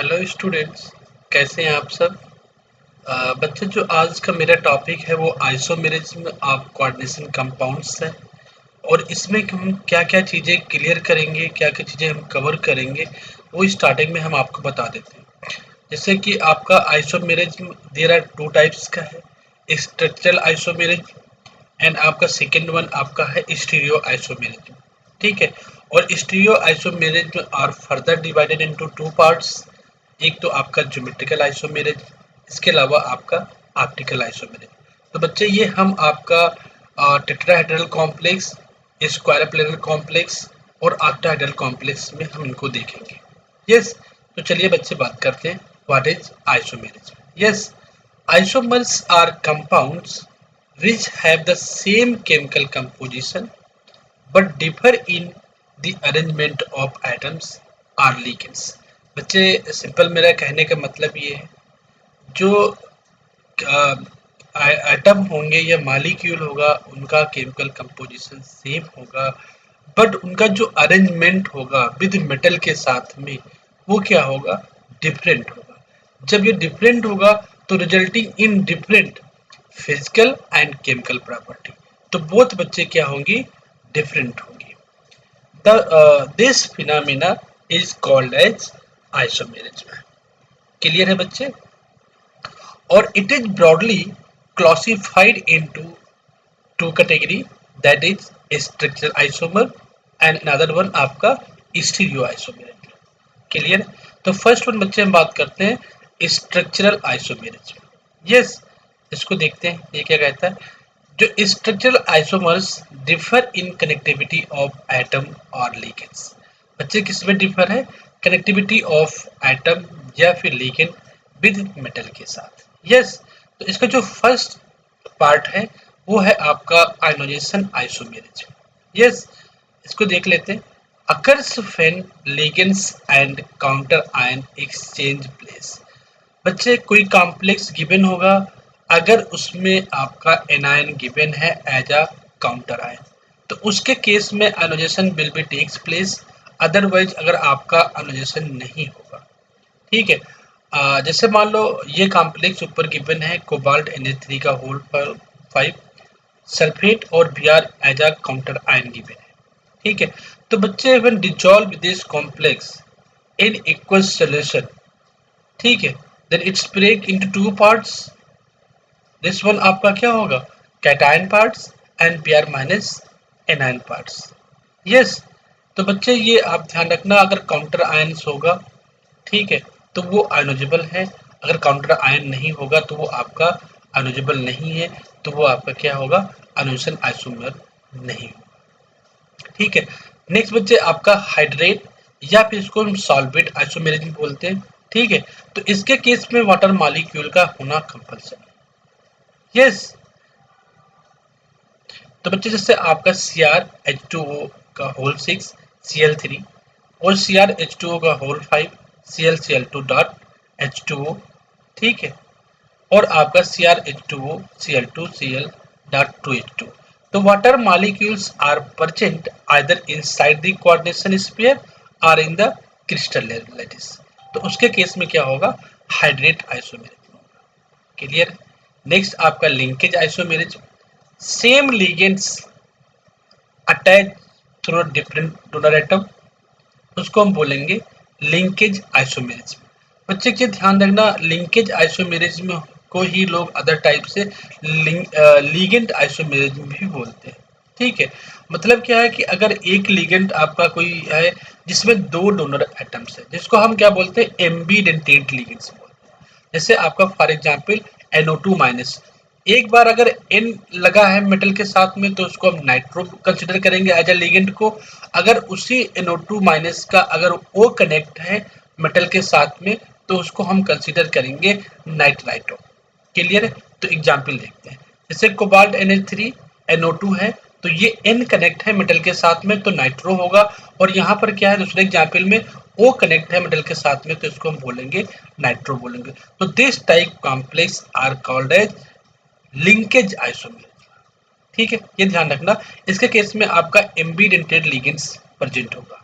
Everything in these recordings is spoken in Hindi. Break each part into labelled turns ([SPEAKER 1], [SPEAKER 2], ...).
[SPEAKER 1] हेलो स्टूडेंट्स, कैसे हैं आप सब। बच्चे, जो आज का मेरा टॉपिक है वो आइसोमेरिज्म ऑफ कोऑर्डिनेशन कंपाउंड्स है। और इसमें हम क्या क्या चीज़ें क्लियर करेंगे, क्या क्या चीज़ें हम कवर करेंगे, वो स्टार्टिंग में हम आपको बता देते हैं। जैसे कि आपका isomerism there are two types का है, स्ट्रक्चरल आइसोमेरिज्म एंड आपका सेकेंड वन आपका है स्टीरियो आइसोमेरिज्म। ठीक है। और stereo isomerism are further divided into two parts. एक तो आपका ज्योमेट्रिकल आइसोमेरिज्म, इसके अलावा आपका ऑप्टिकल आइसोमेरिज्म। तो बच्चे, ये हम आपका tetrahedral complex, square planar complex और ऑक्टाहेड्रल कॉम्प्लेक्स में हम इनको देखेंगे। यस। तो चलिए बच्चे बात करते हैं what is isomerism. Yes, isomers are compounds which have the same chemical composition but differ in the arrangement of atoms or ligands। बच्चे, सिंपल मेरा कहने का मतलब ये है, जो एटम होंगे या मालिक्यूल होगा उनका केमिकल कंपोजिशन सेम होगा, बट उनका जो अरेंजमेंट होगा विद मेटल के साथ में वो क्या होगा, डिफरेंट होगा। जब ये डिफरेंट होगा तो resulting in different physical and chemical property, तो बोथ बच्चे क्या होंगी, डिफरेंट होंगी। This phenomena is called as isomerism. Clear है बच्चे। और it is broadly classified into two category, that is structural isomer and another one आपका स्टीरियो आइसोमेर। क्लियर। तो फर्स्ट वन बच्चे हम बात करते हैं स्ट्रक्चरल आइसोमेरिज्म। यस, इसको देखते हैं ये क्या कहता है। जो structural isomers differ in connectivity of atom और लिगेंड्स। बच्चे, किसमें डिफर है, कनेक्टिविटी ऑफ एटम या फिर लिगेंड विद मेटल के साथ। यस। तो इसका जो फर्स्ट पार्ट है वो है आपका आयोनाइजेशन आइसोमेरिज्म। यस, इसको देख लेते हैं। Occurs when ligands and counter ion exchange place. बच्चे, कोई कॉम्प्लेक्स गिवन होगा, अगर उसमें आपका एनायन गिवन है एज अ काउंटर आयन, तो उसके केस में ionization will be takes place. Otherwise अगर आपका आयोनाइजेशन नहीं होगा। ठीक है। जैसे मान लो ये कॉम्प्लेक्स ऊपर गिवन है कोबाल्ट Na3 का होल पर 5, सल्फेट और Br as a counter ion given है। ठीक है। तो बच्चे, when dissolve this complex in aqueous solution, ठीक है, then it's break into two parts. This one आपका क्या होगा, cation parts and Br minus anion parts. Yes. तो बच्चे, ये आप ध्यान रखना, अगर काउंटर आयन्स होगा, ठीक है, तो वो आयोनाइजेबल है। अगर काउंटर आयन नहीं होगा तो वो आपका आयोनाइजेबल नहीं है, तो वो आपका क्या होगा, आयोनाइजेशन आइसोमर नहीं होगा। ठीक है। नेक्स्ट बच्चे आपका हाइड्रेट या फिर इसको हम सॉल्वेट आइसोमेरिज्म बोलते हैं। ठीक है। तो इसके केस में वाटर मॉलिक्यूल का होना कंपल्सरी। यस। तो बच्चे, जैसे आपका CrH2O का होल 6 Cl3 और CrH2O का होल 5 ClCl2 डॉट H2O। ठीक है। और आपका CrH2O Cl2 Cl dot 2H2। तो water molecules are present either inside the coordination sphere और इन द क्रिस्टल लैटिस। तो उसके केस में क्या होगा, हाइड्रेट आइसोमेरिज्म होगा। क्लियर। नेक्स्ट आपका linkage isomerism. Same ligands attach through different donor atom, उसको हम बोलेंगे लिंकेज आइसोमेरिज्म। बच्चे के ध्यान रखना, लिंकेज आइसोमेरिज्म को ही लोग अदर टाइप से लिगेंड आइसोमेरिज्म भी बोलते हैं। ठीक है। मतलब क्या है कि अगर एक लिगेंड आपका कोई है जिसमें दो डोनर एटम्स है, जिसको हम क्या बोलते हैं, एम्बीडेंटेट लिगेंड्स बोलते हैं। जैसे आपका फॉर एग्जांपल NO2 माइनस, एक बार अगर N लगा है मेटल के साथ में तो उसको हम नाइट्रो कंसिडर करेंगे एज अ लिगेंड को। अगर उसी NO2 माइनस का अगर O कनेक्ट है मेटल के साथ में तो उसको हम कंसिडर करेंगे नाइट्राइटो। क्लियर है। तो एग्जांपल देखते हैं, जैसे कोबाल्ट Na3 NO2 है, तो ये N कनेक्ट है मेटल के साथ में तो नाइट्रो होगा। और यहाँ पर क्या है, दूसरे एग्जांपल में O कनेक्ट है मेटल के साथ में तो इसको हम बोलेंगे नाइट्रो बोलेंगे। तो this type complex are called as linkage isomerism. ठीक है, ये ध्यान रखना। इसके केस में आपका एम्बीडेंटेड लिगेंड्स प्रेजेंट होगा।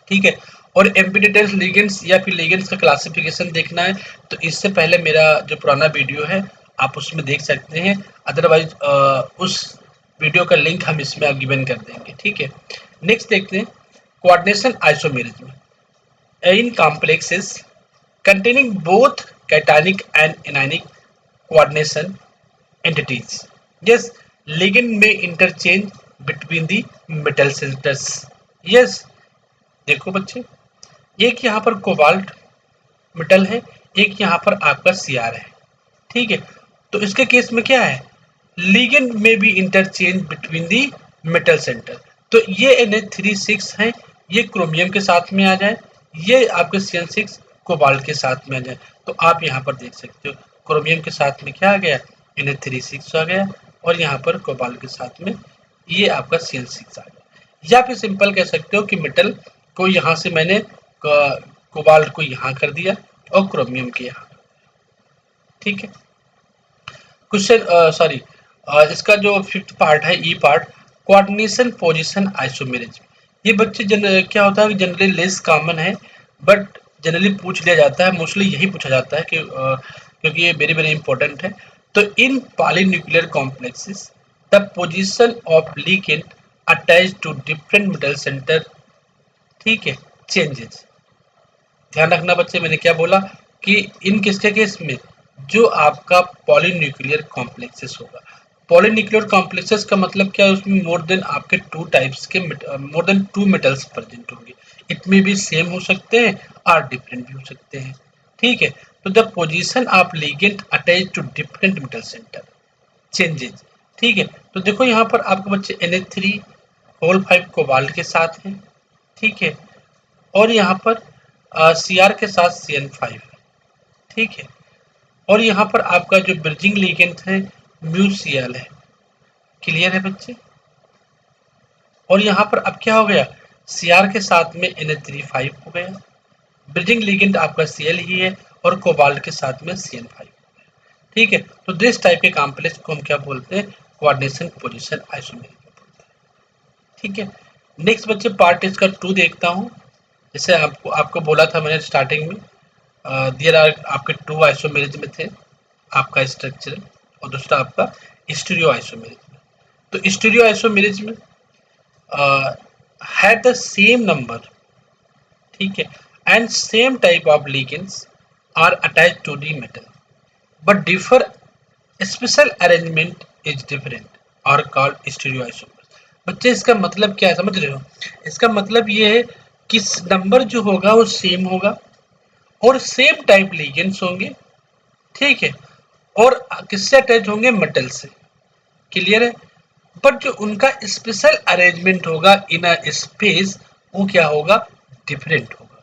[SPEAKER 1] ठीक है। और एम्पिडिटल्स लिगेंड्स या फिर लिगेंड्स का क्लासिफिकेशन देखना है तो इससे पहले मेरा जो पुराना वीडियो है आप उसमें देख सकते हैं, अदरवाइज उस वीडियो का लिंक हम इसमें गिवन कर देंगे, ठीक है। नेक्स्ट देखते हैं coordination isomerism in complexes containing both cationic and anionic coordination entities. Yes, ligand may interchange between the metal centers. Yes, देखो बच्चे, एक यहाँ पर कोबाल्ट मेटल है, एक यहाँ पर आपका सीआर है, ठीक है। तो इसके केस में क्या है, लिगेंड में भी interchange between the metal centre. तो ये Na36 है, ये क्रोमियम के साथ में आ जाए, ये आपके CN6 कोबाल्ट के साथ में आ जाए। तो आप यहाँ पर देख सकते हो क्रोमियम के साथ में क्या आ गया, Na36 आ गया, और यहाँ पर कोबाल्ट के साथ में ये आपका CN6 आ गया। या फिर सिंपल कह सकते हो कि मेटल को यहाँ से मैंने कोबाल्ट को यहाँ कर दिया और क्रोमियम के यहाँ, ठीक है। क्वेश्चन सॉरी, इसका जो फिफ्थ पार्ट है, ई पार्ट, कोऑर्डिनेशन पोजीशन आइसोमेरिज्म। ये बच्चे क्या होता है, जनरली लेस कॉमन है, बट जनरली पूछ लिया जाता है, मोस्टली यही पूछा जाता है कि क्योंकि ये वेरी वेरी इंपॉर्टेंट है। तो in polynuclear complexes the position of ligand attached to different metal centre, ठीक है, चेंजेस। ध्यान रखना बच्चे, मैंने क्या बोला कि इन किसके केस में, जो आपका पॉलीन्यूक्लियर कॉम्प्लेक्सेस होगा। पॉलीन्यूक्लियर कॉम्प्लेक्सेस का मतलब क्या है, उसमें मोर देन आपके टू टाइप्स के more than two metals present होंगे। इतने भी सेम हो सकते हैं और डिफरेंट भी हो सकते हैं, ठीक है। तो the position of ligand attach to different metal centre changes, ठीक है। तो देखो यहाँ पर आपके बच्चे Na3 होल 5 कोबाल्ट के साथ हैं, ठीक है, और यहाँ पर Cr के साथ CN5 है, ठीक है, और यहाँ पर आपका जो ब्रिजिंग लिगेंड है म्यूCl है। क्लियर है बच्चे। और यहाँ पर अब क्या हो गया, Cr के साथ में Na3 5 हो गया, ब्रिजिंग लिगेंड आपका Cl ही है, और कोबाल्ट के साथ में CN5, ठीक है। तो दिस टाइप के कॉम्प्लेक्स को हम क्या बोलते हैं, कोऑर्डिनेशन पोजीशन आइसोमेरिज्म बोलते हैं, ठीक है। नेक्स्ट बच्चे पार्ट इसका 2 देखता हूँ। जैसे आपको बोला था मैंने स्टार्टिंग में, देयर आर आपके 2 आइसोमेरिज्म थे, आपका स्ट्रक्चरल और दूसरा आपका स्टीरियो आइसोमेरिज्म। तो stereo isomerism had the same number, ठीक है, and same type of ligands are attached to the metal but differ special arrangement is different और कॉल्ड स्टीरियो आइसोमर्स। बच्चे इसका मतलब क्या है, समझ रहे हो। इसका मतलब ये है कि नंबर जो होगा वो सेम होगा और सेम टाइप लिगेंड्स होंगे, ठीक है, और किससे अटैच होंगे, मेटल से। क्लियर है। बट जो उनका स्पेशल अरेंजमेंट होगा इन अ स्पेस, वो क्या होगा, डिफरेंट होगा।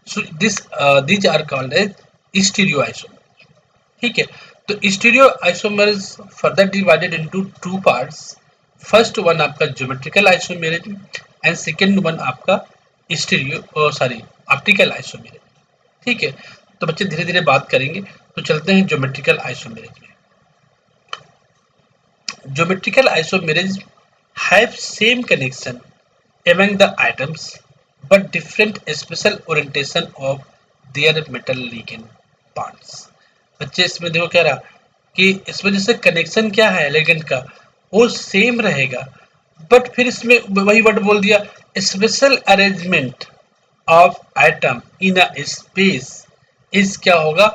[SPEAKER 1] So this are called as stereo isomers, ठीक है। तो stereo isomers further divided into 2 parts. First one आपका geometrical isomerism and second one आपका स्टीरियो सॉरी ऑप्टिकल आइसोमेरिज्म, ठीक है। तो बच्चे धीरे धीरे बात करेंगे, तो चलते हैं geometrical isomerism. Geometrical isomerism have same connection among the atoms but different special orientation of their metal ligand bonds। बच्चे इसमें देखो क्या रहा कि इस वजह से कनेक्शन क्या है लिगेंड का, वो सेम रहेगा, बट फिर इसमें वही वर्ड बोल दिया, special arrangement of atom in a space इस क्या होगा,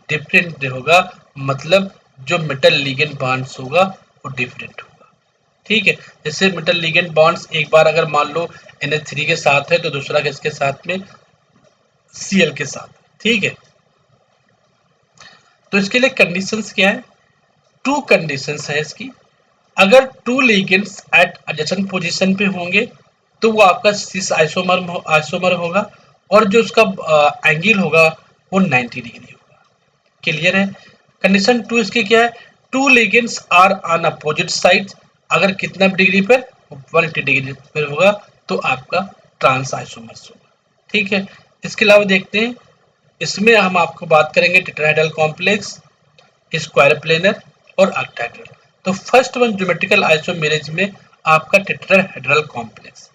[SPEAKER 1] डिफरेंट होगा। मतलब जो मेटल लिगेंड बॉन्ड्स होगा वो डिफरेंट होगा, ठीक है। जैसे मेटल लिगेंड बॉन्ड्स एक बार अगर मान लो Na3 के साथ है तो दूसरा किसके साथ में, Cl के साथ, ठीक है। तो इसके लिए कंडीशंस क्या है, 2 कंडीशंस है इसकी। अगर 2 लिगेंड्स एट एडजेसेंट पोजीशन पे होंगे तो वो आपका सिस आइसोमर होगा, और जो उसका एंगल होगा वो 90 डिग्री होगा। क्लियर है। कंडीशन 2 इसकी क्या है, 2 ligands are on opposite side, अगर कितना डिग्री पर, 180 डिग्री पर होगा तो आपका ट्रांस आइसोमर्स होगा, ठीक है। इसके अलावा देखते हैं, इसमें हम आपको बात करेंगे टेट्राहेड्रल कॉम्प्लेक्स, स्क्वायर प्लेनर और ऑक्टाहेड्रल। तो फर्स्ट वन ज्योमेट्रिकल आइसोमेरिज्म में आपका टेट्राहेड्रल कॉम्प्लेक्स,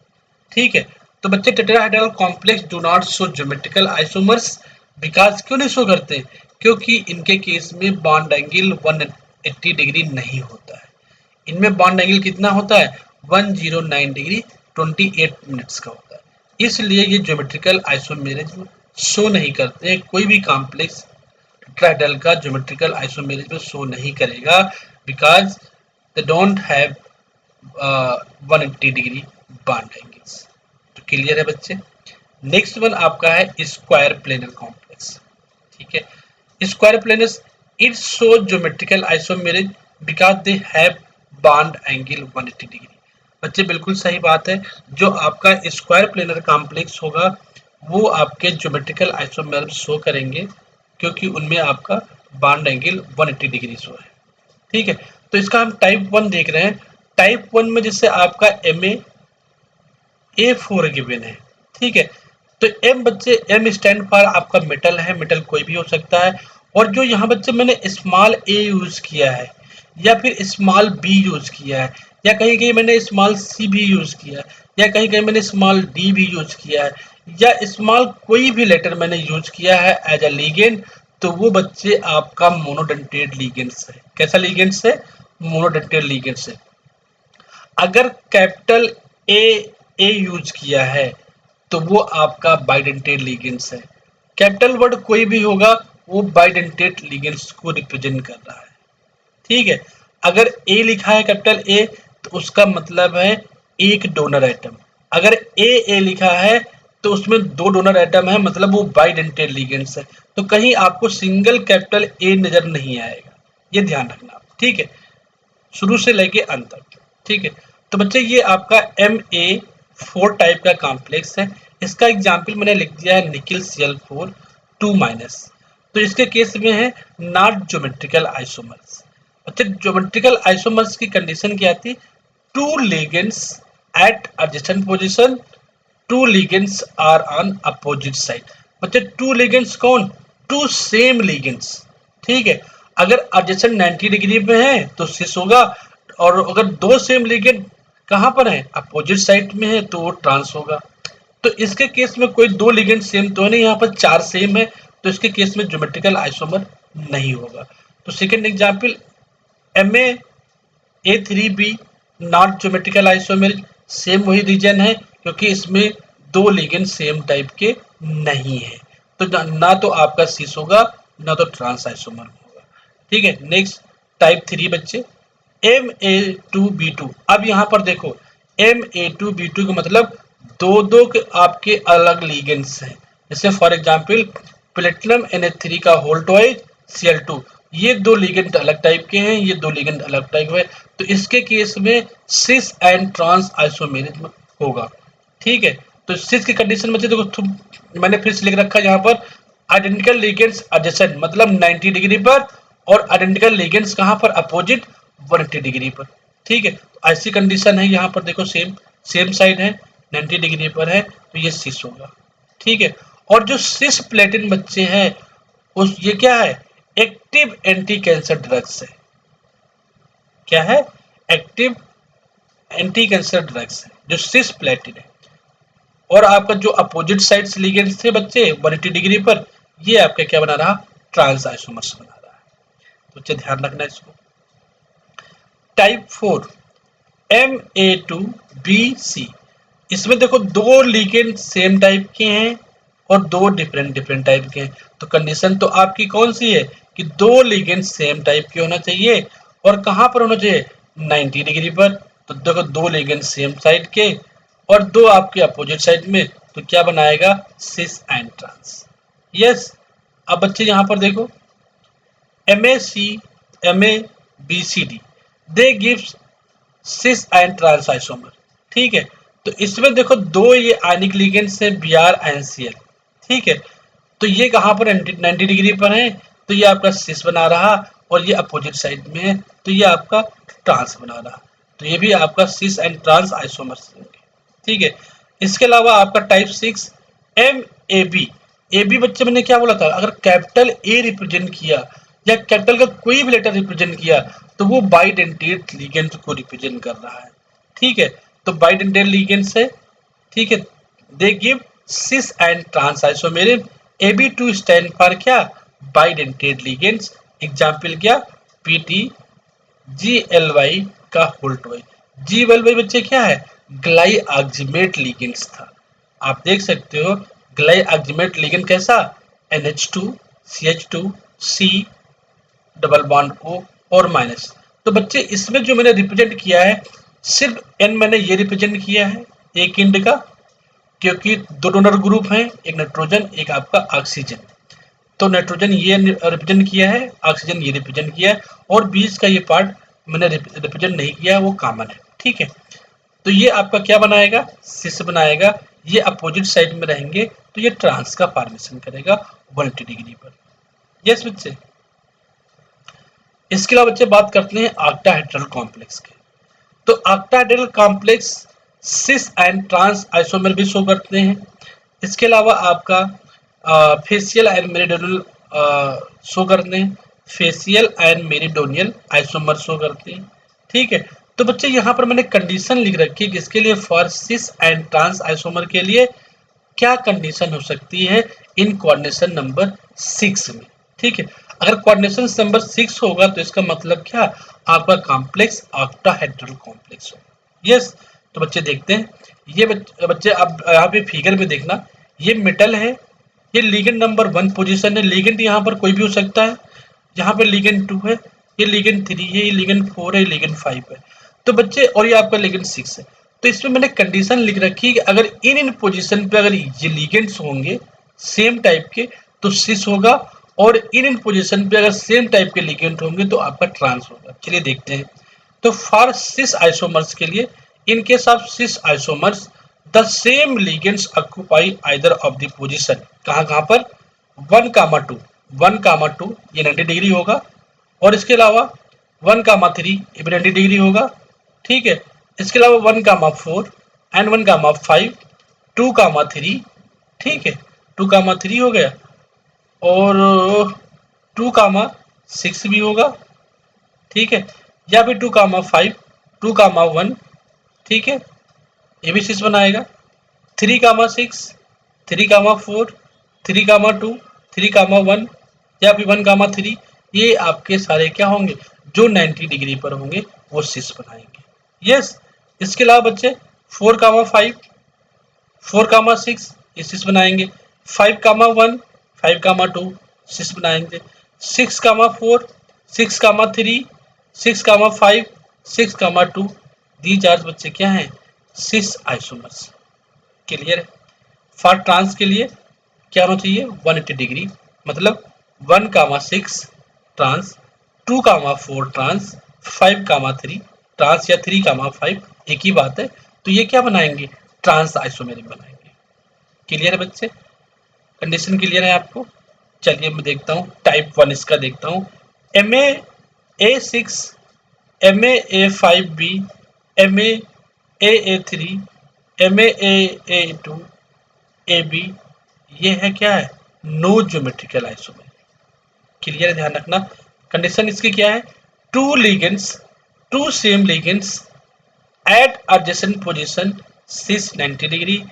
[SPEAKER 1] ठीक है। तो बच्चे tetrahedral complex do not show geometrical isomers because क्यों नहीं शो करते, क्योंकि इनके केस में बॉन्ड एंगल 180 डिग्री नहीं होता है। इनमें बॉन्ड एंगल कितना होता है 109 डिग्री 28 मिनट्स का होता है, इसलिए ये ज्योमेट्रिकल आइसोमेरिज्म शो नहीं करते हैं। कोई भी कॉम्प्लेक्स टेट्राहेड्रल का ज्योमेट्रिकल आइसोमेरिज्म शो नहीं करेगा because they don't have 180 degree bond angles. तो क्लियर है बच्चे। नेक्स्ट वन आपका है स्क्वायर प्लेनर कॉम्प्लेक्स। ठीक है, square planners it show geometrical isomerism because they have bond angle 180 degree. बच्चे बिल्कुल सही बात है, जो आपका स्क्वायर प्लेनर कॉम्प्लेक्स होगा वो आपके ज्योमेट्रिकल आइसोमेरिज्म शो करेंगे क्योंकि उनमें आपका बॉन्ड एंगल 180 डिग्री शो है। ठीक है, तो इसका हम टाइप 1 देख रहे हैं। टाइप 1 में जैसे आपका MA4 गिवन है। ठीक है, तो M बच्चे M स्टैंड फॉर आपका मेटल है, मेटल कोई भी हो सकता है। और जो यहाँ बच्चे मैंने स्मॉल a यूज किया है या फिर स्मॉल b यूज किया है या कहीं कहीं मैंने स्मॉल c भी यूज किया है या कहीं कहीं मैंने स्मॉल d भी यूज किया है या स्मॉल कोई भी लेटर मैंने यूज किया है एज अ लिगेंड, तो वो बच्चे आपका मोनोडेंटेट लिगेंड्स है। कैसा लिगेंड्स है? मोनोडेंटेट लिगेंड्स है। अगर कैपिटल ए यूज किया है तो वो आपका बाइडेंटेट लिगेंड्स है। कैपिटल वर्ड कोई भी होगा वो बाइडेंटेट लिगेंड्स को रिप्रेजेंट कर रहा है। ठीक है, अगर ए लिखा है कैपिटल ए तो उसका मतलब है एक डोनर एटम। अगर ए लिखा है तो उसमें दो डोनर एटम है, मतलब वो बाइडेंटेट लिगेंड्स है। तो कहीं आपको सिंगल कैपिटल ए नजर नहीं आएगा, ये ध्यान रखना। ठीक है, शुरू से लेके अंत तक। ठीक है, तो बच्चे ये आपका MA4 टाइप का कॉम्प्लेक्स है। इसका एग्जाम्पल मैंने लिख दिया है निकिल Cl4 2-। तो इसके केस में है नॉट ज्योमेट्रिकल आइसोमर्स। अच्छा, ज्योमेट्रिकल आइसोमर्स की कंडीशन क्या थी? Two ligands at adjacent position, two ligands are on opposite side. बच्चे टू लिगेंड्स कौन? Two same ligands. ठीक है, अगर एडजेसेंट 90 डिग्री पे है तो सिस होगा, और अगर दो सेम लिगेंड कहां पर है? अपोजिट साइड में है तो वो ट्रांस होगा। तो इसके केस में कोई दो लिगेंड सेम तो है नहीं, यहाँ पर चार सेम है, तो इसके केस में ज्योमेट्रिकल आइसोमर नहीं होगा। तो second example MA3B not geometrical isomer, same वही रीजन है क्योंकि इसमें दो लिगेंड सेम टाइप के नहीं है, तो ना तो आपका सिस होगा ना तो ट्रांस आइसोमर होगा। ठीक है, नेक्स्ट टाइप 3 बच्चे MA2B2। अब यहाँ पर देखो MA2B2 का मतलब दो दो के आपके अलग लिगेंड्स हैं। जैसे फॉर एग्जांपल प्लेटिनम Na3 का होल्टोइड Cl2, ये दो लिगेंड अलग टाइप के हैं, ये दो लिगेंड अलग टाइप है, तो इसके केस में सिस एंड ट्रांस आइसोमेरिज्म होगा। ठीक है, तो सिस की कंडीशन में देखो मैंने फिर से लिख रखा है यहाँ पर आइडेंटिकल लिगेंड्स एडजेसेंट, मतलब 90 डिग्री पर, और आइडेंटिकल लिगेंड्स कहाँ पर? अपोजिट 180 डिग्री पर। ठीक है, तो ऐसी कंडीशन है यहाँ पर देखो, सेम साइड है, 90 डिग्री पर है, तो ये सिस होगा। ठीक है, और जो सिस प्लेटिन बच्चे हैं उस ये क्या है? एक्टिव एंटी कैंसर ड्रग्स है। क्या है? एक्टिव एंटी कैंसर ड्रग्स है जो सिस प्लेटिन है। और आपका जो अपोजिट साइड लिगेंड्स थे बच्चे 180 डिग्री पर, ये आपका क्या बना रहा? ट्रांस आइसोमर्स बना रहा है। तो बच्चे ध्यान रखना इसको। टाइप 4 MA2BC, इसमें देखो दो लिगेंड सेम टाइप के हैं और दो डिफरेंट टाइप के हैं। तो कंडीशन तो आपकी कौन सी है कि दो लिगेंड सेम टाइप के होना चाहिए और कहां पर होना चाहिए? 90 डिग्री पर। तो देखो दो लिगेंड सेम साइड के और दो आपके अपोजिट साइड में, तो क्या बनाएगा? सिस एंड ट्रांस। यस, अब बच्चे यहां पर देखो MABCD they gives cis and trans isomer. ठीक है, तो इसमें देखो दो ये आयनिक लिगेंड्स हैं Br एंड Cl। ठीक है, तो ये कहां पर 90 डिग्री पर है, तो ये आपका सिस बना रहा, और ये अपोजिट साइड में है तो ये आपका ट्रांस बना रहा। तो ये भी आपका सिस एंड ट्रांस आइसोमर्स होंगे। ठीक है, इसके अलावा आपका टाइप 6 MAB बच्चे मैंने क्या बोला था? अगर कैपिटल ए रिप्रेजेंट किया या कैपिटल का कोई भी लेटर रिप्रेजेंट किया तो वो बाइडेंटेट लिगेंड को रिप्रेजेंट कर रहा है। ठीक है, तो बाइडेंटेट लिगेंड्स है। ठीक है, they give cis and trans isomerism. AB2 stand for क्या? Bidentate ligands. एग्जाम्पल क्या? PT GLY का होल्ट-वाई। GLY बच्चे क्या है? ग्लाइऑक्सिमेट लिगेंड्स था। आप देख सकते हो ग्लाइऑक्सिमेट लिगेंड कैसा? NH2 CH2 C double bond O और माइनस। तो बच्चे इसमें जो मैंने रिप्रेजेंट किया है, सिर्फ N मैंने ये रिप्रेजेंट किया है एक इंड का, क्योंकि दो डोनर ग्रुप हैं, एक नाइट्रोजन एक आपका ऑक्सीजन। तो नाइट्रोजन ये रिप्रेजेंट किया है, ऑक्सीजन ये रिप्रेजेंट किया है, और बीच का ये पार्ट मैंने रिप्रेजेंट नहीं किया है, वो कॉमन है। ठीक है, तो ये आपका क्या बनाएगा? सिस बनाएगा। ये अपोजिट साइड में रहेंगे तो ये ट्रांस का फॉर्मेशन करेगा 180 डिग्री पर। यस बच्चे। इसके अलावा बच्चे बात करते हैं ऑक्टाहेड्रल कॉम्प्लेक्स के। तो octahedral complex cis and trans isomer भी शो करते हैं। इसके अलावा आपका फेशियल एंड मेरिडोनियल शो करते हैं। Facial and meridional isomer show करते हैं। ठीक है, तो बच्चे यहाँ पर मैंने कंडीशन लिख रखी है कि इसके लिए for cis and trans isomer के लिए क्या कंडीशन हो सकती है इन कोऑर्डिनेशन नंबर 6 में। ठीक है, अगर कोऑर्डिनेशन नंबर 6 होगा तो इसका मतलब क्या? आपका कॉम्प्लेक्स ऑक्टाहेड्रल कॉम्प्लेक्स होगा। यस, तो बच्चे देखते हैं। ये बच्चे आप यहाँ पे फिगर में देखना, ये मेटल है, ये लिगेंड नंबर 1 पोजीशन है। लिगेंड यहाँ पर कोई भी हो सकता है। यहाँ पे लिगेंड 2 है, ये लिगेंड 3 है, ये लिगेंड 4 है, ये लिगेंड 5 है। तो बच्चे, और ये आपका लिगेंड 6 है। तो इसमें मैंने कंडीशन लिख रखी है कि अगर इन पोजीशन पे अगर ये लिगेंड्स होंगे सेम टाइप के तो सिस होगा, और इन पोजीशन पे अगर सेम टाइप के लिगेंड होंगे तो आपका ट्रांस होगा। चलिए देखते हैं। तो फॉर सिस आइसोमर्स के लिए, in case of cis isomers the same ligands occupy either of the position. कहाँ कहाँ पर? 1,2 1,2 ये 90 डिग्री होगा, और इसके अलावा 1,3 ये भी 90 डिग्री होगा। ठीक है, इसके अलावा 1,4 एंड 1,5 2,3। ठीक है, 2,3 हो गया, और 2,6 भी होगा। ठीक है, या फिर 2,5 2,1। ठीक है, ये भी 6 बनाएगा। 3,6 3,4 3,2 3,1 या फिर 1,3, ये आपके सारे क्या होंगे? जो 90 डिग्री पर होंगे वो 6 बनाएंगे। यस, इसके अलावा बच्चे 4,5 4,6 ये 6 बनाएंगे। 5,1 5,2 6 बनाएंगे। 6,4 6,3 6,5 6,2 दीज आर बच्चे क्या हैं? 6 आइसोमर्स। क्लियर है? फॉर ट्रांस के लिए क्या होना चाहिए? 180 डिग्री, मतलब 1,6 ट्रांस, 2,4 ट्रांस, 5,3 ट्रांस या 3,5 एक ही बात है। तो ये क्या बनाएंगे? ट्रांस आइसोमेरिक बनाएंगे। क्लियर है बच्चे? कंडीशन क्लियर है आपको? चलिए मैं देखता हूँ टाइप 1 इसका देखता हूँ। MaA6 MaA5B MaAA3 MaAA2 AB, ये है क्या है? No geometrical आइसोमेर। क्लियर है? ध्यान रखना कंडीशन इसकी क्या है? Two same ligands at adjacent position cis 90 degree.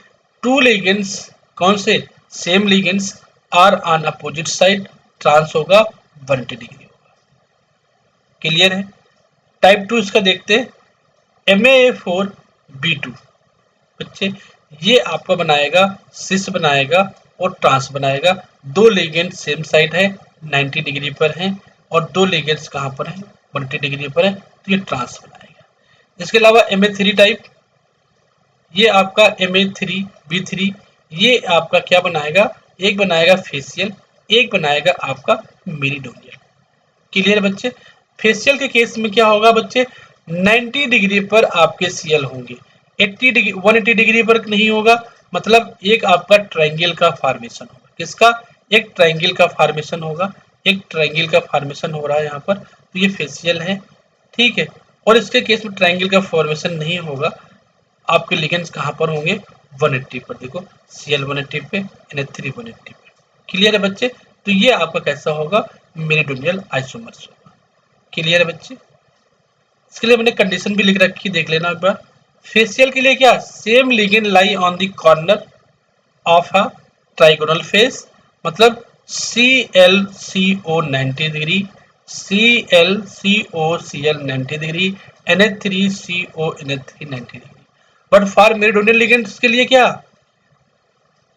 [SPEAKER 1] Two ligands कौन से? Same ligands are on opposite side, trans होगा 180 डिग्री होगा। क्लियर है? टाइप 2 इसका देखते हैं। MaA4B2 बच्चे, ये आपका बनाएगा सिस बनाएगा और ट्रांस बनाएगा। दो लिगेंड सेम साइड है, 90 डिग्री पर हैं, और दो लिगेंड्स कहाँ पर हैं? 180 डिग्री पर है, तो ये ट्रांस बनाएगा। इसके अलावा MA3 टाइप, ये आपका MA3B3, ये आपका क्या बनाएगा? एक बनाएगा फेशियल, एक बनाएगा आपका मेरिडोनियल। क्लियर बच्चे? फेशियल के केस में क्या होगा बच्चे? 90 डिग्री पर आपके सीएल होंगे, 180 डिग्री पर नहीं होगा। मतलब एक आपका ट्रायंगल का फॉर्मेशन होगा। किसका? एक ट्रायंगल का फॉर्मेशन होगा। एक ट्रायंगल का फॉर्मेशन हो रहा है यहाँ पर, तो ये फेशियल है। ठीक है, और इसके केस में ट्रायंगल का फॉर्मेशन नहीं होगा। आपके लिगेंड्स कहाँ पर होंगे? 180 पर। देखो CL 180 पे, NH3 180 पे। क्लियर है बच्चे? तो ये आपका कैसा होगा? मेरिडोनियल आइसोमर्स होगा। क्लियर है बच्चे? इसके लिए मैंने कंडीशन भी लिख रखी, देख लेना एक बार। फेशियल के लिए क्या? Same ligand lie on the corner of a trigonal face, मतलब ClCO 90 degree, ClCO Cl 90 degree, NH3CO NH3 90 degree. But for meridional ligands के लिए क्या,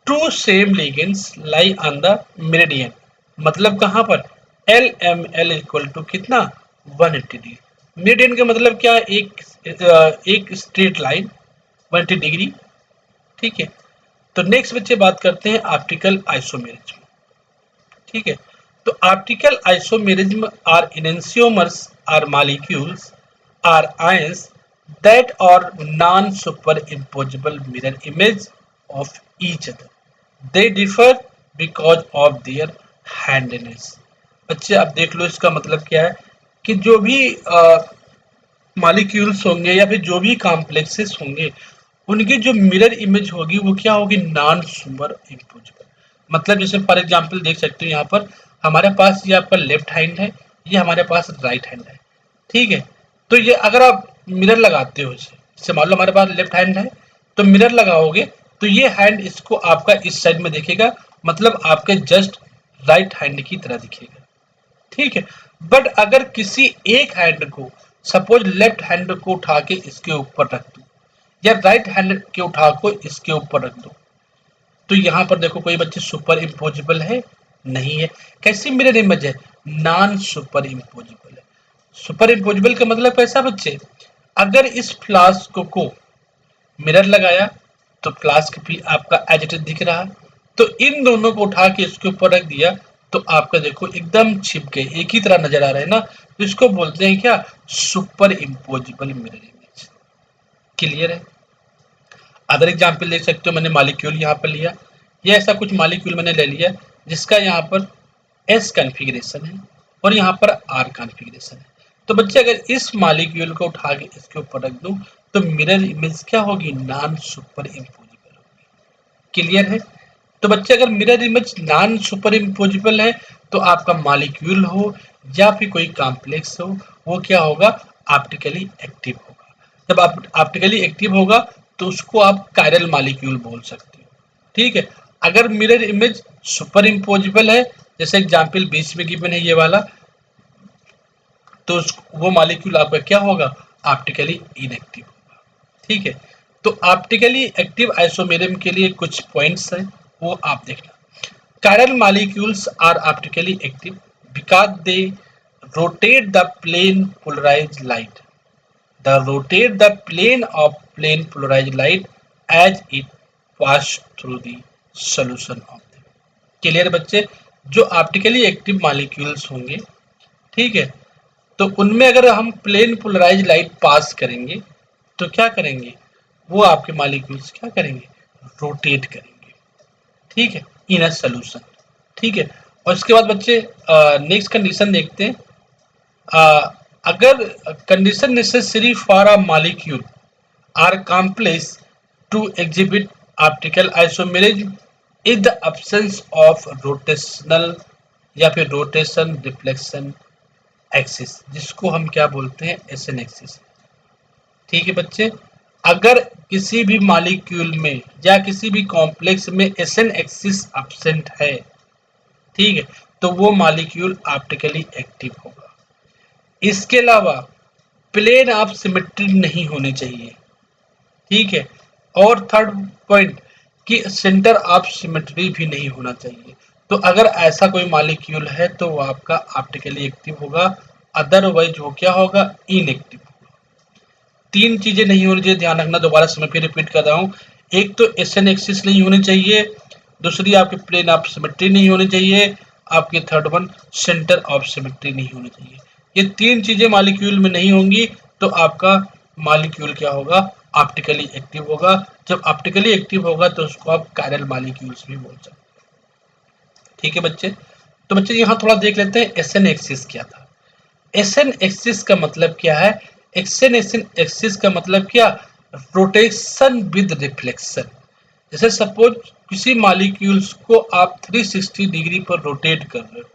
[SPEAKER 1] two same ligands lie on the meridian, मतलब कहां पर, LML इक्वल टू कितना, 180 डिग्री। मेरिडियन का मतलब क्या, एक स्ट्रेट लाइन 180 डिग्री। ठीक है, तो नेक्स्ट बच्चे बात करते हैं ऑप्टिकल आइसोमेरिज्म। ठीक है, तो optical isomerism are enantiomers are molecules are ions that are non-superimposable mirror image of each other. They differ because of their handedness. बच्चे अब देख लो इसका मतलब क्या है, कि जो भी मॉलिक्यूल्स होंगे या फिर जो भी कॉम्प्लेक्सेस होंगे, उनकी जो मिरर इमेज होगी वो क्या होगी, नॉन सुपर इम्पोजेबल। मतलब जैसे फॉर एग्जांपल देख सकते हो यहाँ पर हमारे पास ये आपका लेफ्ट हैंड है, ये हमारे पास राइट हैंड है। ठीक है, तो ये अगर आप मिरर लगाते हो, जैसे मान लो हमारे पास लेफ्ट हैंड है, तो मिरर लगाओगे तो ये हैंड इसको आपका इस साइड में दिखेगा, मतलब आपके जस्ट राइट हैंड की तरह दिखेगा। ठीक है, बट अगर किसी एक हैंड को, सपोज लेफ्ट हैंड को उठा के इसके ऊपर रख दो या राइट हैंड के उठा को इसके ऊपर रख दो, तो यहाँ पर देखो कोई बच्चे सुपर इम्पोजिबल है, नहीं है। कैसी मिरर इमेज है, नॉन सुपर इम्पोजिबल है। सुपर इम्पोजिबल का मतलब कैसा बच्चे, अगर इस फ्लास्क को मिरर लगाया तो फ्लास्क भी आपका एज इट इज दिख रहा, तो इन दोनों को उठा के इसके ऊपर रख दिया तो आपका देखो एकदम छिप गए, एक ही तरह नजर आ रहे हैं ना, तो इसको बोलते हैं क्या, super imposable mirror image. Clear है। अदर एग्जाम्पल देख सकते हो, मैंने मॉलिक्यूल यहाँ पर लिया, ये ऐसा कुछ मॉलिक्यूल मैंने ले लिया जिसका यहाँ पर S कॉन्फ़िगरेशन है और यहाँ पर R कॉन्फ़िगरेशन है। तो बच्चे अगर इस मॉलिक्यूल को उठा के इसके ऊपर रख दूं तो मिरर इमेज क्या होगी, नॉन सुपर इम्पोजिबल होगी। क्लियर है। तो बच्चे अगर mirror image non super imposable है तो आपका मॉलिक्यूल हो या फिर कोई कॉम्प्लेक्स हो, वो क्या होगा, ऑप्टिकली एक्टिव होगा। जब आप ऑप्टिकली एक्टिव होगा तो उसको आप कायरल मॉलिक्यूल बोल सकते हो। ठीक है, अगर मिरर इमेज सुपर इम्पोजिबल है, जैसे एग्जाम्पल बीच में गिवन है ये वाला, तो वो मॉलिक्यूल आपका क्या होगा, ऑप्टिकली इनएक्टिव होगा। ठीक है, तो ऑप्टिकली एक्टिव आइसोमेरिज्म के लिए कुछ पॉइंट्स हैं, वो आप देखना। Chiral molecules are optically active because they rotate the plane polarized light. They rotate the plane of plane polarized light as it passes through the solution of them. Clear बच्चे, जो ऑप्टिकली एक्टिव मॉलिक्यूल्स होंगे, ठीक है, तो उनमें अगर हम प्लेन पोलराइज लाइट पास करेंगे तो क्या करेंगे, वो आपके मॉलिक्यूल्स क्या करेंगे, रोटेट करेंगे। ठीक है, इन अ सोल्यूशन। ठीक है, और इसके बाद बच्चे नेक्स्ट कंडीशन देखते हैं। अगर condition necessary for a molecule or complex to exhibit optical isomerism is the absence of rotational या फिर रोटेशन रिफ्लेक्शन एक्सिस, जिसको हम क्या बोलते हैं, एसएन एक्सिस। ठीक है बच्चे, अगर किसी भी मॉलिक्यूल में या किसी भी कॉम्प्लेक्स में एसएन एक्सिस एब्सेंट है, ठीक है, तो वो मॉलिक्यूल ऑप्टिकली एक्टिव होगा। इसके अलावा प्लेन ऑफ सिमेट्री नहीं होने चाहिए। ठीक है, और थर्ड पॉइंट कि सेंटर ऑफ सिमेट्री भी नहीं होना चाहिए। तो अगर ऐसा कोई मॉलिक्यूल है तो वो आपका ऑप्टिकली एक्टिव होगा, अदरवाइज वो क्या होगा, इनएक्टिव होगा। तीन चीजें नहीं होनी चाहिए, ध्यान रखना, दोबारा से मैं फिर रिपीट कर रहा हूँ। एक तो एसएन एक्सिस नहीं होनी चाहिए, दूसरी आपके प्लेन ऑफ सिमेट्री नहीं होनी चाहिए, आपके third one centre of symmetry नहीं होनी चाहिए। ये तीन चीजें मॉलिक्यूल में नहीं होंगी तो आपका मॉलिक्यूल क्या होगा, ऑप्टिकली एक्टिव होगा। जब ऑप्टिकली एक्टिव होगा तो उसको आप कायरल मॉलिक्यूल्स भी बोल सकते हैं। ठीक है बच्चे, तो बच्चे यहाँ थोड़ा देख लेते हैं एसएन एक्सिस क्या था। एसएन एक्सिस का मतलब क्या है, एसएन एक्सिस का मतलब क्या, रोटेशन विद रिफ्लेक्शन। जैसे सपोज किसी मॉलिक्यूल्स को आप 360 डिग्री पर रोटेट कर रहे हो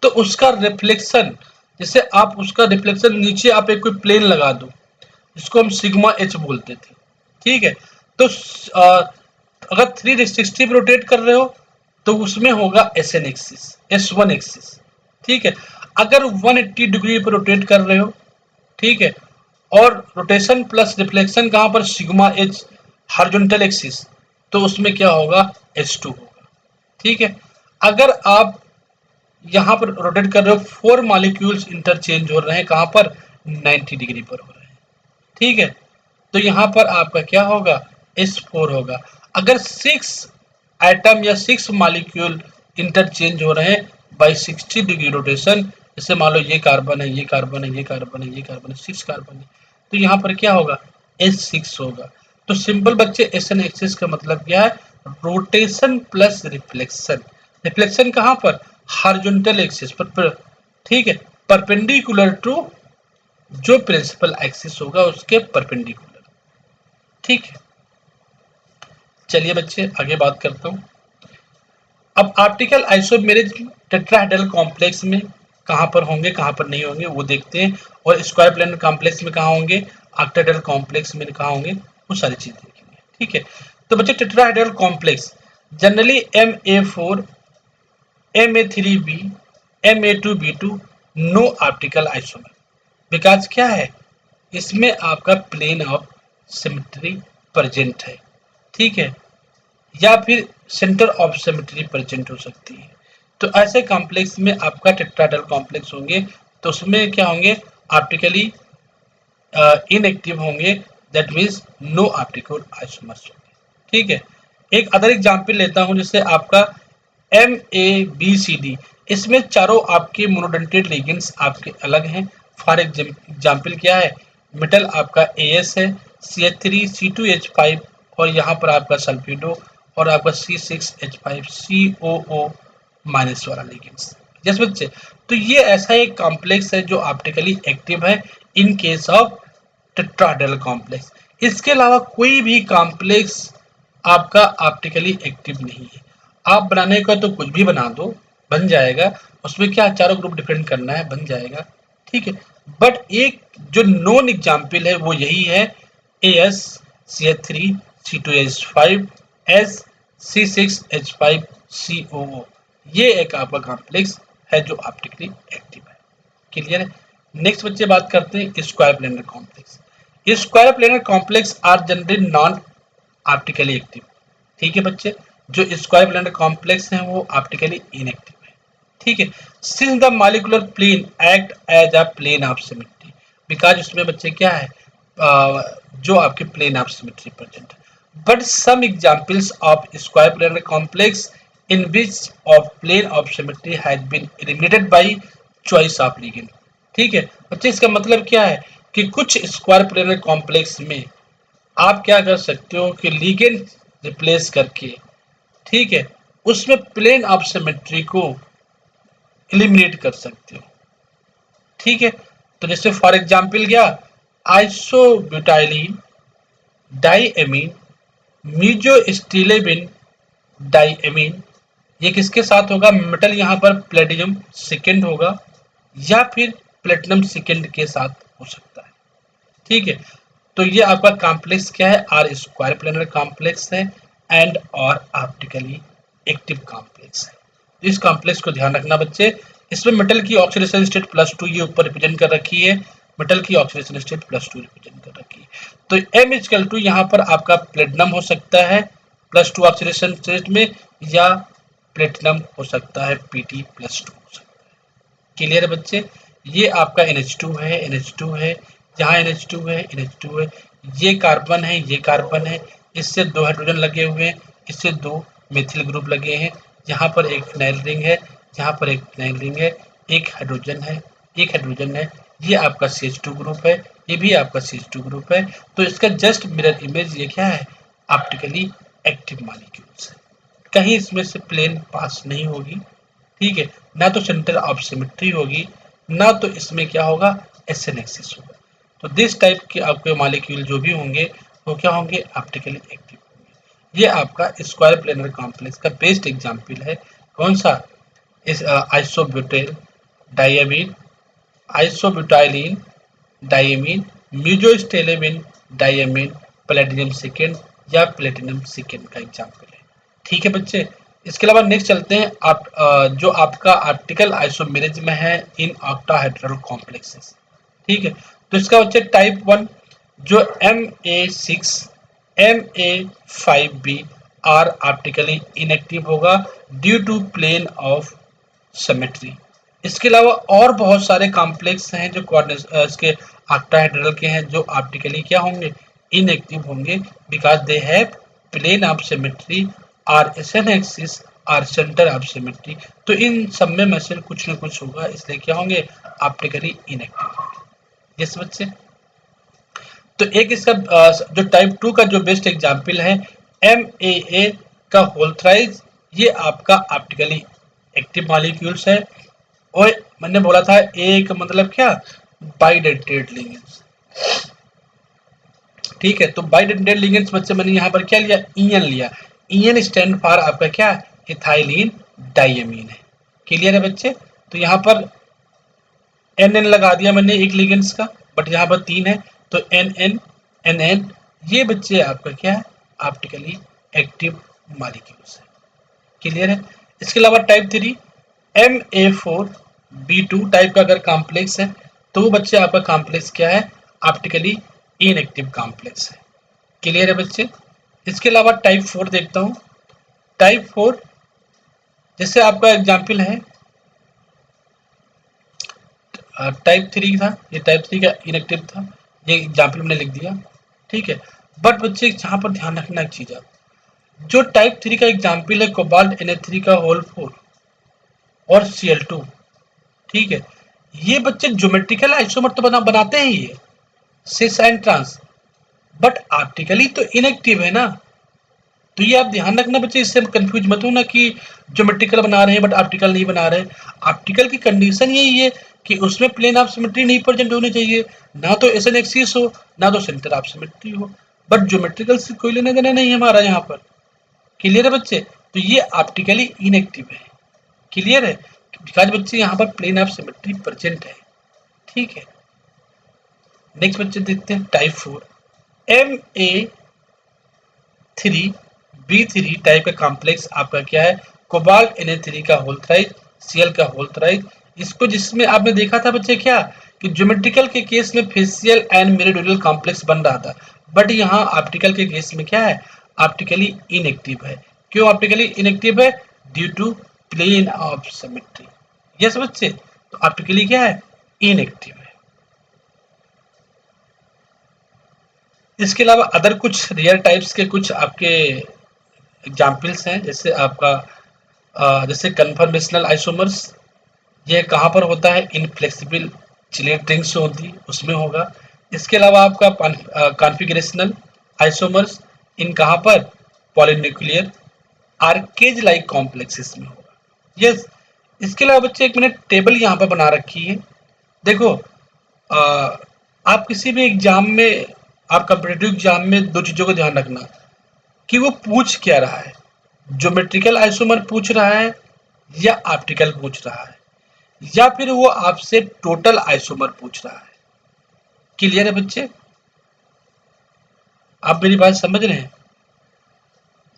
[SPEAKER 1] तो उसका रिफ्लेक्शन, जैसे आप उसका रिफ्लेक्शन नीचे आप एक कोई प्लेन लगा दो जिसको हम सिग्मा एच बोलते थे। ठीक है, तो अगर 360 पे रोटेट कर रहे हो तो उसमें होगा SN एक्सिस, S1 एक्सिस, ठीक है। अगर 180 डिग्री पे रोटेट कर रहे हो, ठीक है, और रोटेशन प्लस रिफ्लेक्शन कहां पर, सिग्मा एच हॉरिजॉन्टल एक्सिस, तो उसमें क्या होगा, H2 होगा, ठीक है। अगर आप यहां पर रोटेट कर रहे हो, 4 मॉलिक्यूल्स इंटरचेंज हो रहे हैं, कहां पर, 90 डिग्री पर हो रहे हैं, ठीक है, तो यहां पर आपका क्या होगा, S4 होगा। अगर 6 एटम या 6 मॉलिक्यूल इंटरचेंज हो रहे हैं बाई 60 डिग्री रोटेशन, जैसे मान लो ये कार्बन है, ये कार्बन है, ये कार्बन है, ये कार्बन है, 6 कार्बन है, तो यहाँ पर क्या होगा, S6 होगा। तो सिंपल बच्चे, SN एक्सिस का मतलब क्या है, रोटेशन प्लस रिफ्लेक्शन। रिफ्लेक्शन कहाँ पर, हॉरिजॉन्टल एक्सिस पर, ठीक है, परपेंडिकुलर टू जो प्रिंसिपल एक्सिस होगा उसके परपेंडिकुलर, ठीक है। चलिए बच्चे आगे बात करता हूँ। अब ऑप्टिकल आइसोमेरिज टेट्राहेड्रल कॉम्प्लेक्स में कहाँ पर होंगे, कहाँ पर नहीं होंगे वो देखते हैं, और स्क्वायर प्लेनर कॉम्प्लेक्स में कहाँ होंगे, ऑक्टाहेड्रल कॉम्प्लेक्स में कहाँ होंगे, वो सारी चीज देखेंगे, ठीक है। तो बच्चे tetrahedral complex generally Ma4 Ma3b Ma2b2 no optical isomer, because क्या है, इसमें आपका प्लेन ऑफ सिमेट्री प्रेजेंट है, ठीक है, या फिर सेंटर ऑफ सिमेट्री प्रेजेंट हो सकती है। तो ऐसे कॉम्प्लेक्स में आपका टेट्राहेड्रल कॉम्प्लेक्स होंगे, तो उसमें क्या होंगे, ऑप्टिकली इनएक्टिव होंगे, that means no optical isomers होंगे, ठीक है। एक अदर एग्जांपल लेता हूं, जैसे आपका MABCD, इसमें चारों आपके मोनोडेंटेड लिगेंड्स आपके अलग हैं। फॉर एग्जांपल क्या है, मेटल आपका AS है, CH3 C2H5, और यहाँ पर आपका सल्फिडो, और आपका C6H5 COO माइनस वाला लिगेंड्स। यस बच्चे, तो ये ऐसा एक कॉम्प्लेक्स है जो ऑप्टिकली एक्टिव है इन केस ऑफ टेट्राहेड्रल कॉम्प्लेक्स। इसके अलावा कोई भी कॉम्प्लेक्स आपका ऑप्टिकली एक्टिव नहीं है। आप बनाने का तो कुछ भी बना दो, बन जाएगा, उसमें क्या चारों ग्रुप डिफरेंट करना है, बन जाएगा, ठीक है। बट एक जो नॉन एग्जाम्पल है वो यही है, AS CH3 C2H5 S C6H5 COO, ये एक आपका कॉम्प्लेक्स है जो ऑप्टिकली एक्टिव है, क्लियर है। नेक्स्ट बच्चे बात करते हैं square planar complex. Square planar complex are generally non optically active, ठीक है बच्चे, जो स्क्वायर प्लेनर कॉम्प्लेक्स हैं वो ऑप्टिकली इनएक्टिव है, ठीक है। Since the molecular plane act as a plane of symmetry, because उसमें बच्चे क्या है, जो आपके प्लेन ऑफ सिमेट्री प्रेजेंट है। But some examples of square planar complex in which of plane of symmetry has been eliminated by choice of ligand, ठीक है बच्चे। इसका मतलब क्या है कि कुछ स्क्वायर प्लेनर कॉम्प्लेक्स में आप क्या कर सकते हो कि लिगेंड रिप्लेस करके, ठीक है, उसमें प्लेन ऑफ सिमेट्री को एलिमिनेट कर सकते हो, ठीक है। तो जैसे फॉर एग्जांपल क्या, आइसोब्यूटाइलिन डाइएमीन मीजोस्टिलेबिन डाइएमीन, ये किसके साथ होगा, मेटल यहाँ पर प्लेटिनम सेकेंड होगा या फिर प्लेटिनम सेकेंड के साथ हो सकता है, ठीक है। तो ये आपका कॉम्प्लेक्स क्या है, आर स्क्वायर प्लेनर कॉम्प्लेक्स है एंड और ऑप्टिकली एक्टिव कॉम्प्लेक्स है। तो इस कॉम्प्लेक्स को ध्यान रखना बच्चे। इसमें मेटल की ऑक्सीडेशन स्टेट +2 ये ऊपर रिप्रेजेंट कर रखी है, मेटल की ऑक्सीडेशन स्टेट +2 रिप्रेजेंट कर रखी है। तो M= यहाँ पर आपका प्लेटिनम हो सकता है +2 ऑक्सीडेशन स्टेट में, या प्लेटिनम हो सकता है Pt+2 हो सकता है, क्लियर है बच्चे। ये आपका NH2 है, NH2 है, यहाँ NH2 है, NH2 है, ये कार्बन है, ये कार्बन है, इससे 2 हाइड्रोजन लगे हुए हैं, इससे 2 मेथिल ग्रुप लगे हैं, यहाँ पर एक फिनाइल रिंग है, यहाँ पर एक फिनाइल रिंग है, एक हाइड्रोजन है, एक हाइड्रोजन है, ये आपका CH2 ग्रुप है, ये भी आपका CH2 ग्रुप है। तो इसका जस्ट मिरर इमेज ये क्या है, ऑप्टिकली एक्टिव मॉलिक्यूल्स है, कहीं इसमें से प्लेन पास नहीं होगी, ठीक है, ना तो सेंटर ऑफ सिमेट्री होगी, ना तो इसमें क्या होगा, SN एक्सिस होगा। तो दिस टाइप के आपके मॉलिक्यूल जो भी होंगे वो क्या होंगे, ऑप्टिकली एक्टिव होंगे। ये आपका स्क्वायर प्लेनर कॉम्प्लेक्स का बेस्ट एग्जांपल है, कौन सा, इस आइसोब्यूटेल डाइएमीन आइसोब्यूटाइलिन डाइएमीन मीजोस्टेलेमिन डाइएमीन प्लेटिनम सेकेंड, या प्लेटिनम सेकेंड का एग्जाम्पल है। ठीक है बच्चे, इसके अलावा नेक्स्ट चलते हैं आप जो आपका ऑप्टिकल आइसोमेरिज में है इन ऑक्टाहेड्रल कॉम्प्लेक्सेस। ठीक है, तो इसका बच्चे टाइप 1 जो MA6 MA5B are optically inactive होगा due to plane of symmetry. इसके अलावा और बहुत सारे कॉम्प्लेक्स हैं जो इसके ऑक्टाहेड्रल के हैं जो ऑप्टिकली क्या होंगे, इनएक्टिव होंगे because they have plane of symmetry और एसन एक्सिस और सेंटर ऑफ सिमेट्री। तो इन सब में से कुछ न कुछ होगा, इसलिए क्या होंगे, ऑप्टिकली इनएक्टिव होंगे। यस बच्चे, तो एक इसका जो टाइप 2 का जो बेस्ट एग्जाम्पल है MAA का होल थ्राइज, ये आपका ऑप्टिकली एक्टिव मॉलिक्यूल्स है। और मैंने बोला था ए का मतलब क्या, बाइडेंटेड लिगेंड्स। ठीक है, तो बाइडेंटेड लिगेंड्स बच्चे मैंने यहाँ पर क्या लिया, EN लिया। EN स्टैंड फॉर आपका क्या, इथाइलिन डाइएमीन है। क्लियर है बच्चे, तो यहाँ पर NN लगा दिया मैंने एक लिगेंड्स का, बट यहाँ पर 3 है तो NN NN, ये बच्चे आपका क्या है, ऑप्टिकली एक्टिव मॉलिक्यूल्स है। क्लियर है, इसके अलावा टाइप 3 MA4B2 टाइप का अगर कॉम्प्लेक्स है तो वो बच्चे आपका कॉम्प्लेक्स क्या है, ऑप्टिकली इनएक्टिव कॉम्प्लेक्स है। क्लियर है बच्चे, इसके अलावा टाइप 4 देखता हूँ। टाइप 4 जैसे आपका एग्जाम्पल है टाइप 3 था, ये टाइप 3 का इनएक्टिव था, ये एग्जाम्पल मैंने लिख दिया। ठीक है, बट बच्चे यहाँ पर ध्यान रखना एक चीज, आप जो टाइप 3 का एग्जाम्पल है कोबाल्ट Na3 का होल 4 और Cl2, ठीक है, ये बच्चे ज्योमेट्रिकल आइसोमर तो बनाते हैं ये सिस एंड ट्रांस, बट ऑप्टिकली तो इनएक्टिव है ना। तो ये आप ध्यान रखना बच्चे, इससे कंफ्यूज मत हो ना कि ज्योमेट्रिकल बना रहे हैं बट ऑप्टिकल नहीं बना रहे। ऑप्टिकल की कंडीशन यही है कि उसमें प्लेन ऑफ सिमेट्री नहीं प्रेजेंट होनी चाहिए, ना तो एसन एक्सिस हो ना तो सेंटर ऑफ सिमेट्री हो, बट ज्योमेट्रिकल से कोई लेना देना नहीं है हमारा यहाँ पर। क्लियर है बच्चे, तो ये ऑप्टिकली इनएक्टिव है। क्लियर है, बिकॉज बच्चे यहाँ पर प्लेन ऑफ सिमेट्री प्रेजेंट है। ठीक है, नेक्स्ट बच्चे देखते हैं टाइप 4 MA3B3 टाइप का कॉम्प्लेक्स आपका क्या है, कोबाल्ट Na3 का होल थ्राइज, Cl का होल थ्राइज। इसको जिसमें आपने देखा था बच्चे क्या कि ज्योमेट्रिकल के केस में फेसियल एंड मेरिडोनल कॉम्प्लेक्स बन रहा था, बट यहाँ ऑप्टिकल के केस में क्या है, ऑप्टिकली इनएक्टिव है। क्यों ऑप्टिकली इनएक्टिव है, due to plane of symmetry. Yes बच्चे, तो ऑप्टिकली क्या है, इनएक्टिव है। इसके अलावा अदर कुछ रियल टाइप्स के कुछ आपके एग्जाम्पल्स हैं, जैसे आपका जैसे कन्फर्मेशनल आइसोमर्स, ये कहाँ पर होता है, इनफ्लेक्सिबल चिलेट रिंग्स होती है उसमें होगा। इसके अलावा आपका कॉन्फिगरेशनल आइसोमर्स इन कहाँ पर, पॉलीन्यूक्लियर आर्केज लाइक कॉम्प्लेक्सेस में होगा। यस, इसके अलावा बच्चे एक मैंने टेबल यहाँ पर बना रखी है। देखो आप किसी भी एग्जाम में, आप कॉम्पिटिटिव एग्जाम में दो चीजों को ध्यान रखना कि वो पूछ क्या रहा है, ज्योमेट्रिकल आइसोमर पूछ रहा है या ऑप्टिकल पूछ रहा है, या फिर वो आपसे टोटल आइसोमर पूछ रहा है। क्लियर है बच्चे, आप मेरी बात समझ रहे हैं,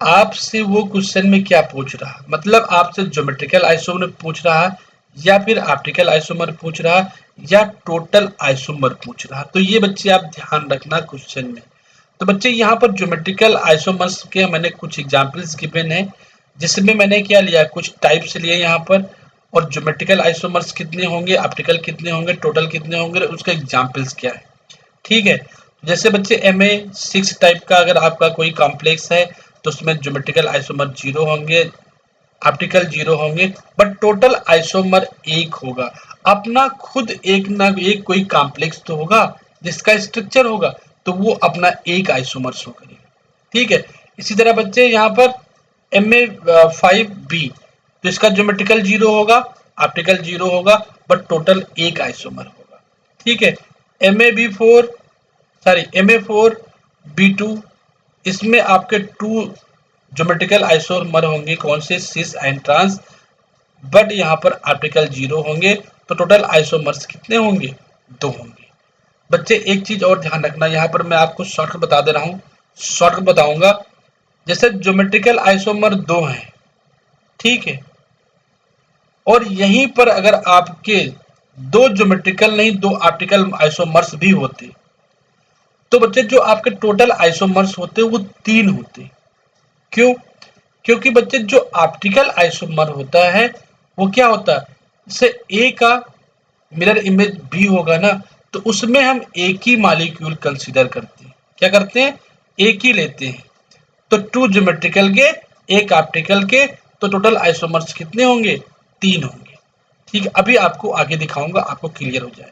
[SPEAKER 1] आपसे वो क्वेश्चन में क्या पूछ रहा है, मतलब आपसे ज्योमेट्रिकल आइसोमर पूछ रहा है या फिर ऑप्टिकल आइसोमर पूछ रहा है या टोटल आइसोमर पूछ रहा है। तो ये बच्चे आप ध्यान रखना क्वेश्चन में। तो बच्चे यहाँ पर ज्योमेट्रिकल आइसोमर्स के मैंने कुछ एग्जाम्पल्स गिवन है, जिसमें मैंने क्या लिया, कुछ टाइप्स लिए यहाँ पर, और ज्योमेट्रिकल आइसोमर्स कितने होंगे, ऑप्टिकल कितने होंगे, टोटल कितने होंगे, उसका एग्जाम्पल्स क्या है। ठीक है, जैसे बच्चे MA6 टाइप का अगर आपका कोई कॉम्प्लेक्स है तो उसमें ज्योमेट्रिकल आइसोमर 0 होंगे, ऑप्टिकल 0 होंगे, बट टोटल आइसोमर 1 होगा। अपना खुद एक ना एक कोई कॉम्प्लेक्स तो होगा जिसका स्ट्रक्चर होगा, तो वो अपना एक आइसोमर शो करेगा। ठीक है, इसी तरह बच्चे यहाँ पर MA5B, तो इसका ज्योमेट्रिकल 0 होगा, ऑप्टिकल 0 होगा, बट टोटल एक आइसोमर होगा। ठीक है, MA4B2, इसमें आपके 2 ज्योमेट्रिकल आइसोमर होंगे, कौन से, सिस एंड ट्रांस, बट यहाँ पर ऑप्टिकल 0 होंगे, तो टोटल आइसोमर्स कितने होंगे, 2 होंगे। बच्चे एक चीज और ध्यान रखना, यहाँ पर मैं आपको शॉर्टकट बता दे रहा हूँ, शॉर्टकट बताऊंगा, जैसे ज्योमेट्रिकल आइसोमर 2 हैं, ठीक है, और यहीं पर अगर आपके 2 ज्योमेट्रिकल नहीं 2 ऑप्टिकल आइसोमर्स भी होते, तो बच्चे जो आपके टोटल आइसोमर्स होते वो 3 होते। क्यों? क्योंकि बच्चे जो ऑप्टिकल आइसोमर होता है वो क्या होता है, जैसे ए का मिरर इमेज बी होगा ना, तो उसमें हम एक ही मॉलिक्यूल कंसीडर करते हैं। क्या करते हैं? एक ही लेते हैं। तो 2 ज्योमेट्रिकल के, एक ऑप्टिकल के, तो टोटल आइसोमर्स कितने होंगे? 3 होंगे। ठीक है, अभी आपको आगे दिखाऊंगा, आपको क्लियर हो जाएगा।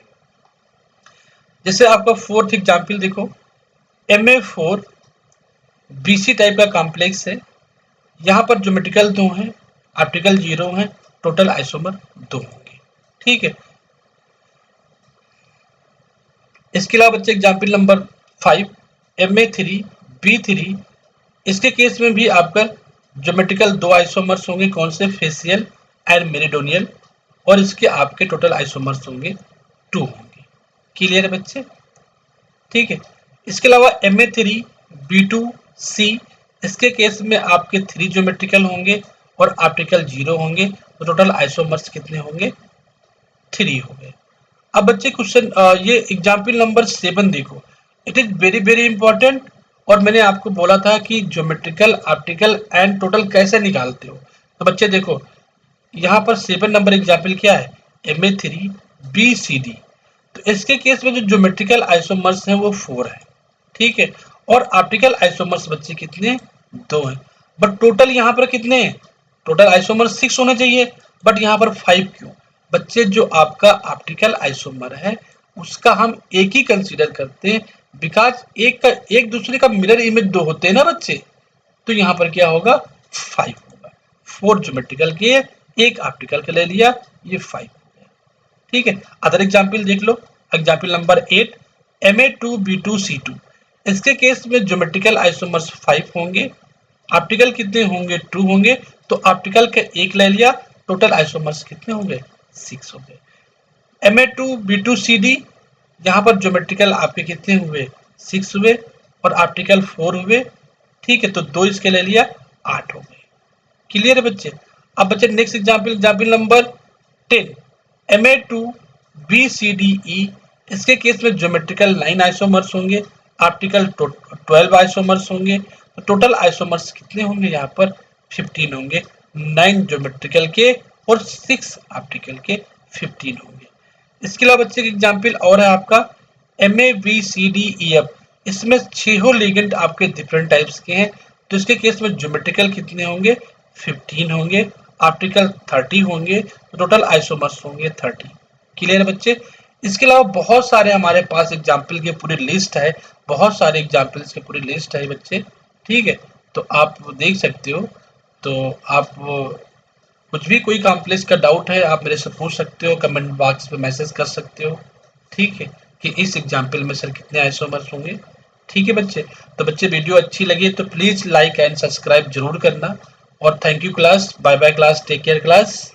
[SPEAKER 1] जैसे आपका फोर्थ एग्जाम्पल देखो, Ma4 BC टाइप का कॉम्प्लेक्स है। यहाँ पर ज्योमेट्रिकल 2 हैं, ऑप्टिकल 0 हैं, टोटल आइसोमर 2 होंगे। ठीक है, इसके अलावा बच्चे एग्जाम्पल नंबर 5 Ma3 B3, इसके केस में भी आपका ज्योमेट्रिकल 2 आइसोमर्स होंगे। कौन से? फेसियल एंड मेरिडोनियल, और इसके आपके टोटल आइसोमर्स होंगे 2 होंगे। क्लियर है बच्चे? ठीक है, इसके अलावा Ma3 B2C, इसके केस में आपके 3 ज्योमेट्रिकल होंगे और ऑप्टिकल 0 होंगे, तो टोटल आइसोमर्स कितने होंगे? 3 हो गए। अब बच्चे क्वेश्चन ये एग्जाम्पल नंबर 7 देखो, it is very very important. और मैंने आपको बोला था कि ज्योमेट्रिकल ऑप्टिकल एंड टोटल कैसे निकालते हो। तो बच्चे देखो, यहाँ पर 7 नंबर एग्जाम्पल क्या है? Ma3 BCD। तो इसके केस में जो ज्योमेट्रिकल आइसोमर्स हैं वो 4 है, ठीक है, और ऑप्टिकल आइसोमर्स बच्चे कितने? 2 हैं। बट टोटल यहाँ पर कितने हैं? टोटल आइसोमर्स 6 होने चाहिए, बट यहाँ पर 5 क्यों? बच्चे जो आपका ऑप्टिकल आइसोमर है उसका हम एक ही कंसीडर करते हैं, बिकॉज एक दूसरे का मिरर इमेज 2 होते हैं ना बच्चे, तो यहाँ पर क्या होगा? 5 होगा। 4 ज्योमेट्रिकल के, एक ऑप्टिकल का ले लिया, ये 5 हो गया। ठीक है, अदर एग्जाम्पल देख लो। एग्जाम्पल नंबर 8 Ma2B2C2, इसके केस में ज्योमेट्रिकल आइसोमर्स 5 होंगे, ऑप्टिकल कितने होंगे? 2 होंगे, तो ऑप्टिकल का एक ले लिया, टोटल आइसोमर्स कितने होंगे? 6 हो गए। Ma2B2CD, यहाँ पर ज्योमेट्रिकल आपके कितने हुए? 6 हुए, और ऑप्टिकल 4 हुए। ठीक है, तो 2 इसके ले लिया, 8 हो गए। क्लियर है बच्चे? अब बच्चे next example, example number 10 Ma2BCDE, इसके केस में ज्योमेट्रिकल 9 आइसोमर्स होंगे, ऑप्टिकल 12 आइसोमर्स होंगे, तो टोटल आइसोमर्स कितने होंगे? यहाँ पर 15 होंगे। 9 ज्योमेट्रिकल के और 6 ऑप्टिकल के 15 होंगे। इसके अलावा बच्चे एग्जाम्पल और है आपका MABCDEF, इसमें 6 लिगेंड आपके डिफरेंट टाइप्स के हैं, तो इसके केस में ज्योमेट्रिकल कितने होंगे? 15 होंगे, ऑप्टिकल 30 होंगे, तो टोटल आइसोमर्स होंगे 30। क्लियर है बच्चे? इसके अलावा बहुत सारे हमारे पास एग्जाम्पल की पूरी लिस्ट है, बहुत सारे एग्जाम्पल्स की पूरी लिस्ट है बच्चे। ठीक है, तो आप देख सकते हो। तो आप कुछ भी कोई कॉम्प्लेक्स का डाउट है आप मेरे से पूछ सकते हो, कमेंट बॉक्स पे मैसेज कर सकते हो। ठीक है, कि इस एग्जाम्पल में सर कितने आइसोमर्स होंगे। ठीक है बच्चे, तो बच्चे वीडियो अच्छी लगी तो प्लीज लाइक एंड सब्सक्राइब जरूर करना। और thank you class, bye bye class, take care class.